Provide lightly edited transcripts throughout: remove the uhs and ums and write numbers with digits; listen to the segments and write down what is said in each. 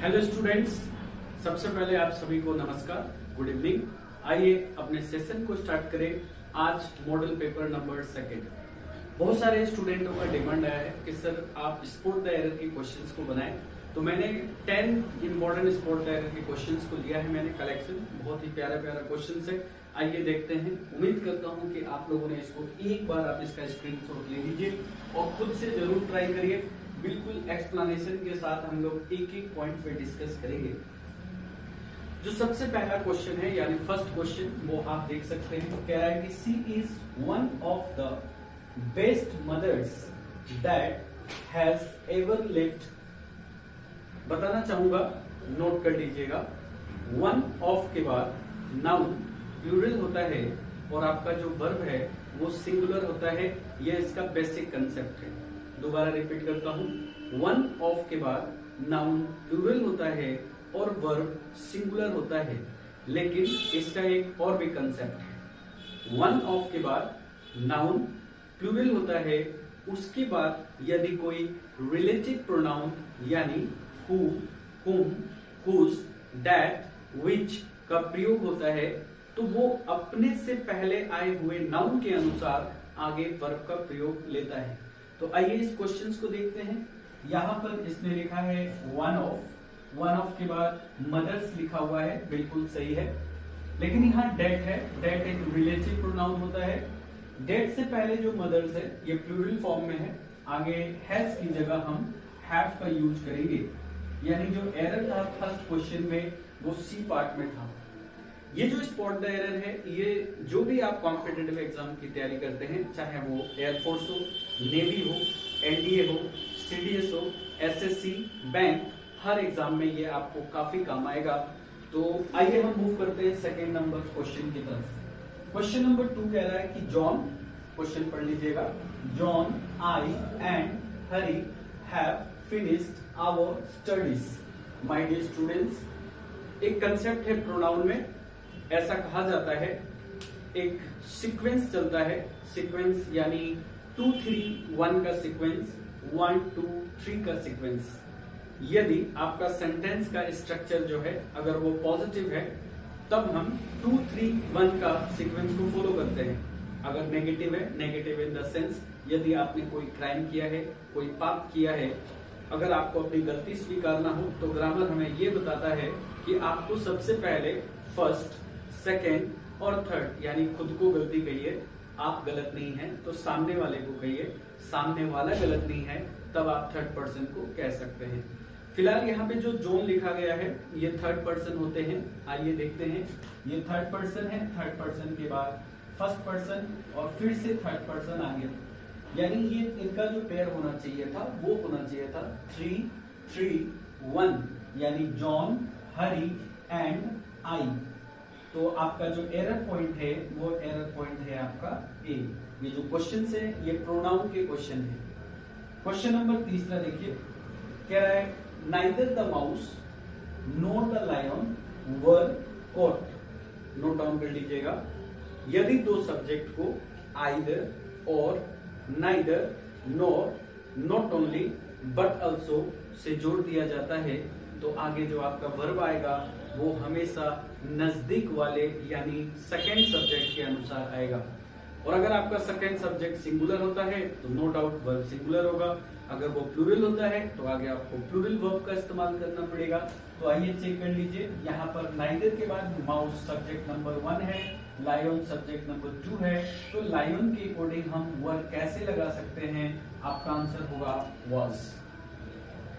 Hello students, सबसे पहले आप सभी को नमस्कार, गुड इवनिंग। आइए अपने सेशन को स्टार्ट करें। आज मॉडल पेपर नंबर 2। बहुत सारे स्टूडेंटों का डिमांड आया है कि सर आप स्पोर्ट द एरर के क्वेश्चंस को बनाएं, तो मैंने 10 इंपॉर्टेंट स्पोर्ट द एरर के क्वेश्चंस को लिया है मैंने कलेक्शन। बहुत ही प्यारा प्यारा क्वेश्चंस है, आइए देखते हैं। उम्मीद करता हूं कि आप लोगों ने इसको एक बार आप इसका स्क्रीनशॉट ले लीजिए और खुद से जरूर ट्राई करिए। बिल्कुल एक्सप्लेनेशन के साथ हम लोग एक एक पॉइंट पे डिस्कस करेंगे। जो सबसे पहला क्वेश्चन है यानी फर्स्ट क्वेश्चन, वो आप देख सकते हैं। कह रहा है कि she is one of the best mothers that has ever lived. बताना चाहूंगा, नोट कर लीजिएगा। वन ऑफ के बाद नाउन प्लूरल होता है और आपका जो वर्ब है वो सिंगुलर होता है। यह इसका बेसिक कंसेप्ट है। दोबारा रिपीट करता हूं, वन ऑफ के बाद नाउन प्लूरल होता है और वर्ब सिंगुलर होता है, लेकिन इसका एक और भी कंसेप्ट है। वन ऑफ के बाद नाउन प्लूरल होता है, उसके बाद यदि कोई रिलेटिव प्रोनाउन यानी हु, हुम, हुज, दैट, विच का प्रयोग होता है, तो वो अपने से पहले आए हुए नाउन के अनुसार आगे वर्ब का प्रयोग लेता है। तो आइए इस क्वेश्चंस को देखते हैं। यहां पर इसने लिखा है वन ऑफ, वन ऑफ के बाद मदर्स लिखा हुआ है, बिल्कुल सही है। लेकिन यहाँ डेट है, डेट एक रिलेटिव प्रोनाउन होता है। डेट से पहले जो मदर्स है ये प्लूरल फॉर्म में है, आगे हैज की जगह हम हैव का यूज करेंगे। यानी जो एरर था फर्स्ट क्वेश्चन में वो सी पार्ट में था। ये जो स्पॉट द एरर है, ये जो भी आप कॉम्पिटिटिव एग्जाम की तैयारी करते हैं, चाहे वो एयरफोर्स हो, नेवी हो, एनडीए हो, सीडीएस हो, एसएससी, बैंक, हर एग्जाम में ये आपको काफी काम आएगा। तो आइए हम मूव करते हैं सेकेंड नंबर क्वेश्चन की तरफ। क्वेश्चन नंबर 2 कह रहा है कि जॉन, क्वेश्चन पढ़ लीजिएगा। John, I and Hari have finished our studies. My dear students, एक कंसेप्ट है प्रोनाउन में, ऐसा कहा जाता है, एक सीक्वेंस चलता है। सीक्वेंस यानी 2 3 1 का सीक्वेंस, 1 2 3 का सीक्वेंस। यदि आपका सेंटेंस का स्ट्रक्चर जो है अगर वो पॉजिटिव है, तब हम 2 3 1 का सीक्वेंस को फॉलो करते हैं। अगर नेगेटिव है, नेगेटिव इन द सेंस यदि आपने कोई क्राइम किया है, कोई पाप किया है, अगर आपको अपनी गलती स्वीकारना हो, तो ग्रामर हमें ये बताता है कि आपको सबसे पहले फर्स्ट, सेकेंड और थर्ड, यानी खुद को गलती कहिए, आप गलत नहीं हैं, तो सामने वाले को कहिए, सामने वाला गलत नहीं है, तब आप थर्ड पर्सन को कह सकते हैं। फिलहाल यहाँ पे जो जॉन लिखा गया है ये थर्ड पर्सन होते हैं। आइए देखते हैं, ये थर्ड पर्सन है, थर्ड पर्सन के बाद फर्स्ट पर्सन और फिर से थर्ड पर्सन आ गया। यानी ये इनका जो पेयर होना चाहिए था वो होना चाहिए था 3 3 1, यानी जॉन, हरी एंड आई। तो आपका जो एरर पॉइंट है वो एरर पॉइंट है आपका ए। ये जो क्वेश्चन है ये प्रोनाउन के क्वेश्चन है। क्वेश्चन नंबर 3 देखिए, कह रहा है neither the mouse nor the lion were caught. Note down कर लीजिएगा। यदि दो सब्जेक्ट को आइदर और neither, nor, not only but also से जोड़ दिया जाता है, तो आगे जो आपका वर्ब आएगा वो हमेशा नजदीक वाले यानी सेकेंड सब्जेक्ट के अनुसार आएगा। और अगर आपका सेकेंड सब्जेक्ट सिंगुलर होता है तो नो डाउट वर्ब सिंगुलर होगा। अगर वो प्लूरल होता है तो आगे आपको प्लूरल वर्ब का इस्तेमाल करना पड़ेगा। तो आइए चेक कर लीजिए, यहाँ पर नाइदर के बाद माउस सब्जेक्ट नंबर 1 है, लायन सब्जेक्ट नंबर 2 है, तो लायन के अकॉर्डिंग हम वर्ब कैसे लगा सकते हैं? आपका आंसर होगा वॉज।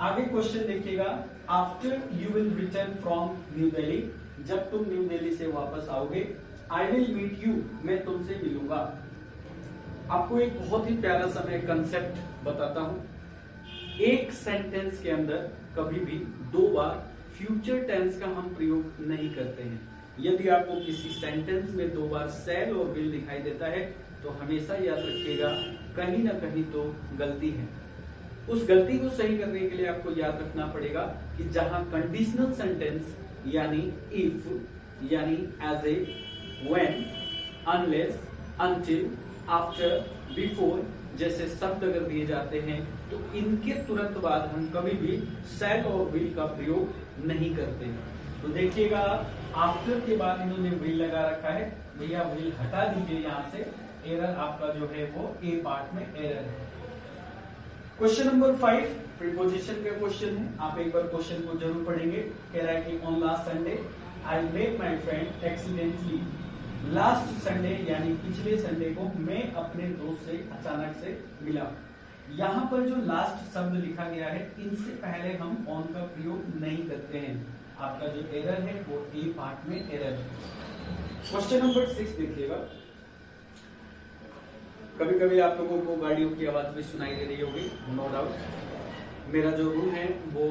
आगे क्वेश्चन देखिएगा, after you will return from new Delhi. जब तुम न्यू दिल्ली से वापस आओगे, आई विल मीट यू, मैं तुमसे मिलूंगा। आपको एक बहुत ही प्यारा सा मैं कंसेप्ट बताता हूं। एक सेंटेंस के अंदर कभी भी 2 बार फ्यूचर टेंस का हम प्रयोग नहीं करते हैं। यदि आपको किसी सेंटेंस में 2 बार शैल और विल दिखाई देता है, तो हमेशा याद रखिएगा कहीं ना कहीं तो गलती है। उस गलती को सही करने के लिए आपको याद रखना पड़ेगा कि जहां कंडीशनल सेंटेंस यानी इफ, यानी as if, when, unless, until, after, before, जैसे शब्द अगर दिए जाते हैं तो इनके तुरंत बाद हम कभी भी शैल और विल का प्रयोग नहीं करते। तो देखिएगा आफ्टर के बाद इन्होंने विल लगा रखा है, भैया विल हटा दीजिए यहाँ से, एरर आपका जो है वो ए पार्ट में एरर है। क्वेश्चन नंबर 5 प्रीपोजिशन का क्वेश्चन है, आप एक बार क्वेश्चन को जरूर पढ़ेंगे। कह रहा है कि on last Sunday I met my friend accidentally. Last Sunday यानी पिछले संडे को मैं अपने दोस्त से अचानक से मिला। यहाँ पर जो लास्ट शब्द लिखा गया है इनसे पहले हम ऑन का प्रयोग नहीं करते हैं। आपका जो एरर है वो ए पार्ट में एरर है। क्वेश्चन नंबर 6 देखिएगा। कभी कभी आप लोगों को गाड़ियों की आवाज भी सुनाई दे रही होगी, नो डाउट। मेरा जो रूम है वो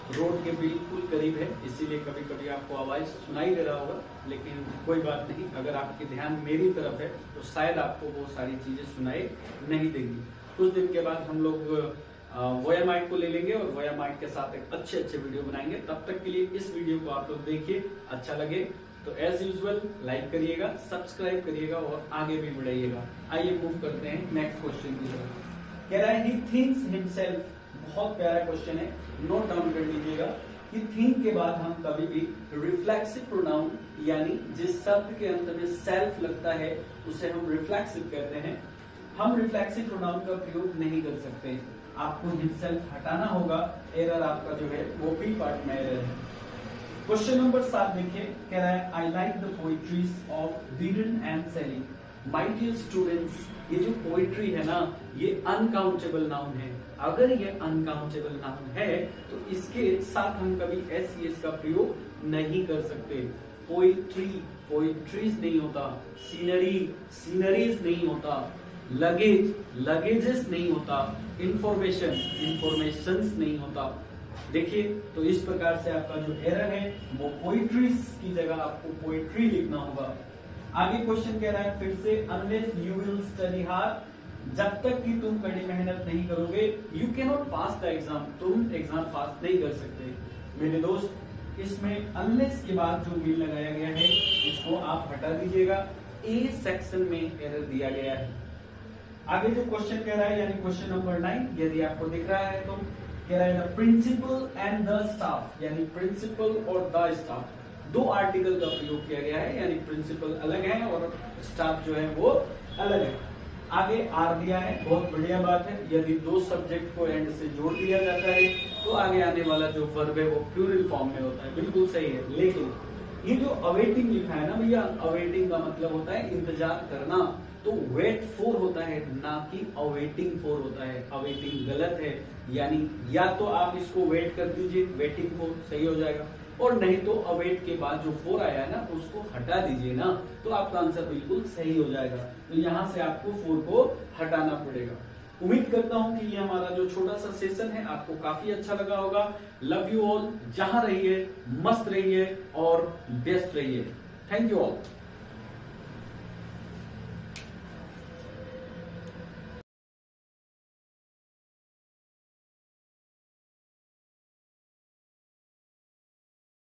रोड के बिल्कुल करीब है, इसीलिए कभी कभी आपको आवाज सुनाई दे रहा होगा, लेकिन कोई बात नहीं। अगर आपके ध्यान मेरी तरफ है तो शायद आपको वो सारी चीजें सुनाई नहीं देंगी। कुछ दिन के बाद हम लोग वोया माइक को ले लेंगे और वोया माइक के साथ एक अच्छे वीडियो बनाएंगे। तब तक के लिए इस वीडियो को आप लोग देखिए, अच्छा लगे तो एज यूजुअल लाइक करिएगा, सब्सक्राइब करिएगा और आगे भी बढ़ाइएगा। आइए मूव करते हैं नेक्स्ट क्वेश्चन की तरफ। कह रहा है ही थिंक्स हिमसेल्फ, बहुत प्यारा क्वेश्चन है, नोट डाउन कर लीजिएगा कि थिंक के बाद हम कभी भी रिफ्लेक्सिव प्रोनाउन यानी जिस शब्द के अंत में सेल्फ लगता है उसे हम रिफ्लेक्सिव कहते हैं। हम रिफ्लेक्सिव प्रोनाउन का प्रयोग नहीं कर सकते, आपको हिमसेल्फ हटाना होगा। एरर आपका जो है वो बी पार्ट में एरर है। क्वेश्चन नंबर 7 देखिए, कह रहा है I like the poetries of Beadon and सेली। माय डियर स्टूडेंट्स, ये जो पोइट्री है ना ये अनकाउंटेबल नाउन है। अगर ये अनकाउंटेबल नाउन है तो इसके साथ हम कभी एस का प्रयोग नहीं कर सकते। पोइट्री पोइट्रीज नहीं होता, सीनरी सीनरीज नहीं होता, लगेज लगेजेस नहीं होता, इंफॉर्मेशन इंफॉर्मेशंस नहीं होता। देखिए तो इस प्रकार से आपका जो एरर है वो पोइट्रीज की जगह आपको पोइट्री लिखना होगा। आगे क्वेश्चन कह रहा है फिर से, unless you will study hard, जब तक कि तुम कड़ी मेहनत नहीं करोगे you can not pass the exam, तुम एग्जाम पास नहीं कर सकते। मेरे दोस्त इसमें अनलेस के बाद जो विल लगाया गया है इसको आप हटा दीजिएगा, ए सेक्शन में एरर दिया गया है। आगे जो क्वेश्चन कह रहा है यानी क्वेश्चन नंबर 9, यदि आपको दिख रहा है तो कह रहा है प्रिंसिपल एंड द स्टाफ, यानी प्रिंसिपल और द स्टाफ दो आर्टिकल का प्रयोग किया गया है, यानी प्रिंसिपल अलग है और स्टाफ जो है वो अलग है। आगे आर दिया है, बहुत बढ़िया बात है। यदि दो सब्जेक्ट को एंड से जोड़ दिया जाता है तो आगे आने वाला जो वर्ब है वो प्लूरल फॉर्म में होता है, बिल्कुल सही है। लेकिन ये जो अवेटिंग लिखा है ना भैया, अवेटिंग का मतलब होता है इंतजार करना, तो वेट फॉर होता है ना कि अवेटिंग फॉर होता है। अवेटिंग गलत है, यानी या तो आप इसको वेट कर दीजिए, वेटिंग फॉर सही हो जाएगा, और नहीं तो अवेट के बाद जो फोर आया है ना उसको हटा दीजिए ना, तो आपका आंसर बिल्कुल सही हो जाएगा। तो यहाँ से आपको फोर को हटाना पड़ेगा। उम्मीद करता हूं कि ये हमारा जो छोटा सा सेशन है आपको काफी अच्छा लगा होगा। लव यू ऑल, जहां रहिए मस्त रहिए और बेस्ट रहिए। Thank you all.